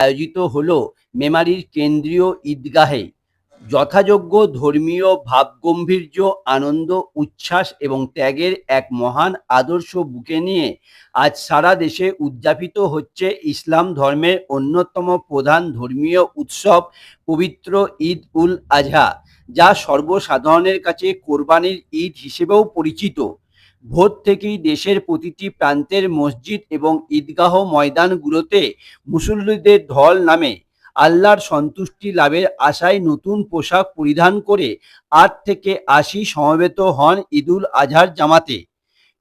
আয়োজিত হলো মেমারির কেন্দ্রীয় ঈদগাহে। যথাযোগ্য ধর্মীয় ভাবগম্ভীর্য, আনন্দ, উচ্ছ্বাস এবং ত্যাগের এক মহান আদর্শ বুকে নিয়ে আজ সারা দেশে উদযাপিত হচ্ছে ইসলাম ধর্মের অন্যতম প্রধান ধর্মীয় উৎসব পবিত্র ঈদ উল আজহা, যা সর্বসাধারণের কাছে কোরবানির ঈদ হিসেবেও পরিচিত। ভোর থেকেই দেশের প্রতিটি প্রান্তের মসজিদ এবং ঈদগাহ ময়দানগুলোতে মুসল্লিদের ঢল নামে। আল্লাহর সন্তুষ্টি লাভের আশায় নতুন পোশাক পরিধান করে ৮ থেকে ৮০ সমবেত হন ঈদুল আজহার জামাতে।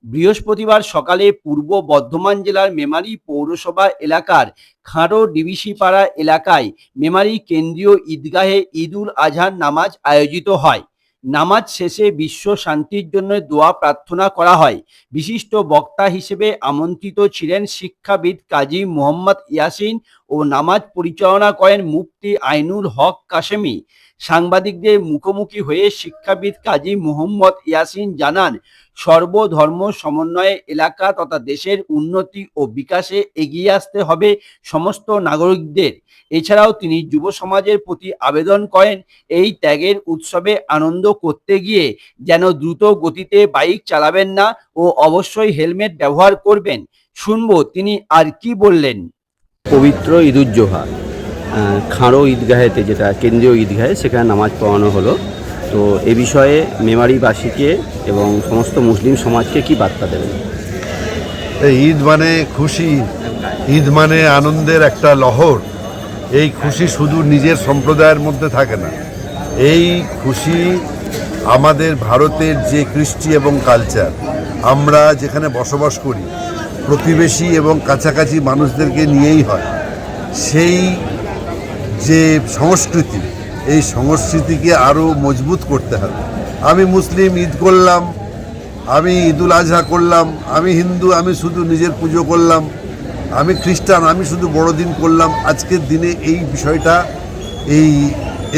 বৃহস্পতিবার সকালে পূর্ব বর্ধমান জেলার মেমারি পৌরসভা এলাকার খাঁড়ো ডিবিসিপাড়া এলাকায় মেমারি কেন্দ্রীয় ঈদগাহে ঈদুল আজহার নামাজ আয়োজিত হয়। নামাজ শেষে বিশ্ব শান্তির জন্য দোয়া প্রার্থনা করা হয়। বিশিষ্ট বক্তা হিসেবে আমন্ত্রিত ছিলেন শিক্ষাবিদ কাজী মোহাম্মদ ইয়াসিন ও নামাজ পরিচালনা করেন মুফতি আইনুল হক কাশেমি। সাংবাদিকদের মুখোমুখি হয়ে শিক্ষাবিদ কাজী মোহাম্মদ ইয়াসিন জানান, সর্বধর্ম সমন্বয়ে এলাকা তথা দেশের উন্নতি ও বিকাশে এগিয়ে আসতে হবে সমস্ত নাগরিকদের। এছাড়াও তিনি যুব সমাজের প্রতি আবেদন করেন, এই ত্যাগের উৎসবে আনন্দ করতে গিয়ে যেন দ্রুত গতিতে বাইক চালাবেন না ও অবশ্যই হেলমেট ব্যবহার করবেন। শুনবো তিনি আর কি বললেন। পবিত্র ঈদুজ্জোহা খাঁড়ো ঈদগাহেতে, যেটা কেন্দ্রীয় ঈদগাহে, সেখানে নামাজ পড়ানো হলো। তো এ বিষয়ে মেমারিবাসীকে এবং সমস্ত মুসলিম সমাজকে কি বার্তা দেবেন? ঈদ মানে খুশি, ঈদ মানে আনন্দের একটা লহর। এই খুশি শুধু নিজের সম্প্রদায়ের মধ্যে থাকে না, এই খুশি আমাদের ভারতের যে কৃষ্টি এবং কালচার, আমরা যেখানে বসবাস করি প্রতিবেশী এবং কাছাকাছি মানুষদেরকে নিয়েই হয়। সেই যে সংস্কৃতি, এই সংস্কৃতিকে আরও মজবুত করতে হবে। আমি মুসলিম, ঈদ করলাম, আমি ঈদুল আজহা করলাম, আমি হিন্দু, আমি শুধু নিজের পুজো করলাম, আমি খ্রিস্টান, আমি শুধু বড়দিন করলাম। আজকের দিনে এই বিষয়টা, এই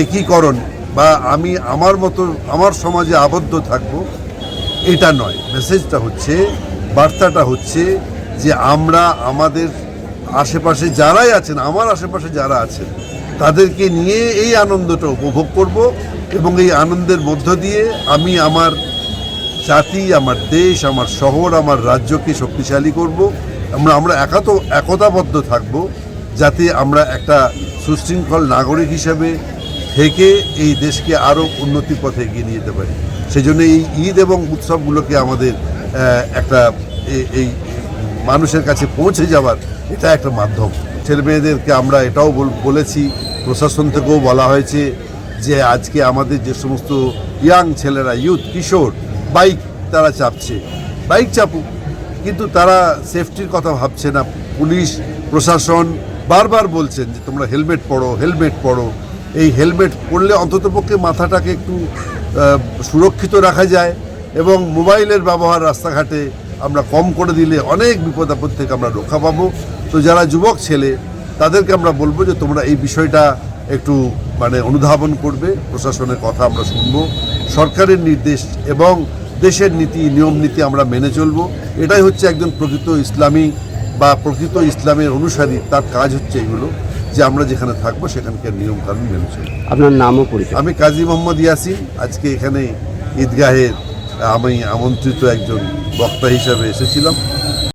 একীকরণ বা আমি আমার মতো আমার সমাজে আবদ্ধ থাকবো, এটা নয়। মেসেজটা হচ্ছে, বার্তাটা হচ্ছে যে আমরা আমাদের আশেপাশে যারাই আছেন, আমার আশেপাশে যারা আছেন, তাদেরকে নিয়ে এই আনন্দটা উপভোগ করব এবং এই আনন্দের মধ্য দিয়ে আমি আমার জাতি, আমার দেশ, আমার শহর, আমার রাজ্যকে শক্তিশালী করব। আমরা একতাবদ্ধ থাকব, যাতে আমরা একটা সুশৃঙ্খল নাগরিক হিসেবে থেকে এই দেশকে আরও উন্নতির পথে এগিয়ে নিয়ে যেতে পারি। সেই জন্য এই ঈদ এবং উৎসবগুলোকে আমাদের একটা এই মানুষের কাছে পৌঁছে যাওয়ার এটা একটা মাধ্যম। ছেলেমেয়েদেরকে আমরা এটাও বলেছি, প্রশাসন থেকেও বলা হয়েছে যে আজকে আমাদের যে সমস্ত ইয়াং ছেলেরা, ইউথ, কিশোর বাইক তারা চাপছে, বাইক চাপুক, কিন্তু তারা সেফটির কথা ভাবছে না। পুলিশ প্রশাসন বারবার বলছেন যে তোমরা হেলমেট পরো, হেলমেট পরো। এই হেলমেট পরলে অন্ততপক্ষে মাথাটাকে একটু সুরক্ষিত রাখা যায় এবং মোবাইলের ব্যবহার রাস্তাঘাটে আমরা কম করে দিলে অনেক বিপদ আপদ থেকে আমরা রক্ষা পাবো। তো যারা যুবক ছেলে, তাদেরকে আমরা বলবো যে তোমরা এই বিষয়টা একটু অনুধাবন করবে। প্রশাসনের কথা আমরা শুনবো, সরকারের নির্দেশ এবং দেশের নীতি নিয়ম নীতি আমরা মেনে চলবো। এটাই হচ্ছে একজন প্রকৃত ইসলামী বা প্রকৃত ইসলামের অনুসারী, তার কাজ হচ্ছে এগুলো, যে আমরা যেখানে থাকবো সেখানকার নিয়ম কানুন মেনে চলবো। আপনার নামও পরিচয়? আমি কাজী মোহাম্মদ ইয়াসিন। আজকে এখানে ঈদগাহের আমি আমন্ত্রিত একজন বক্তা হিসাবে এসেছিলাম।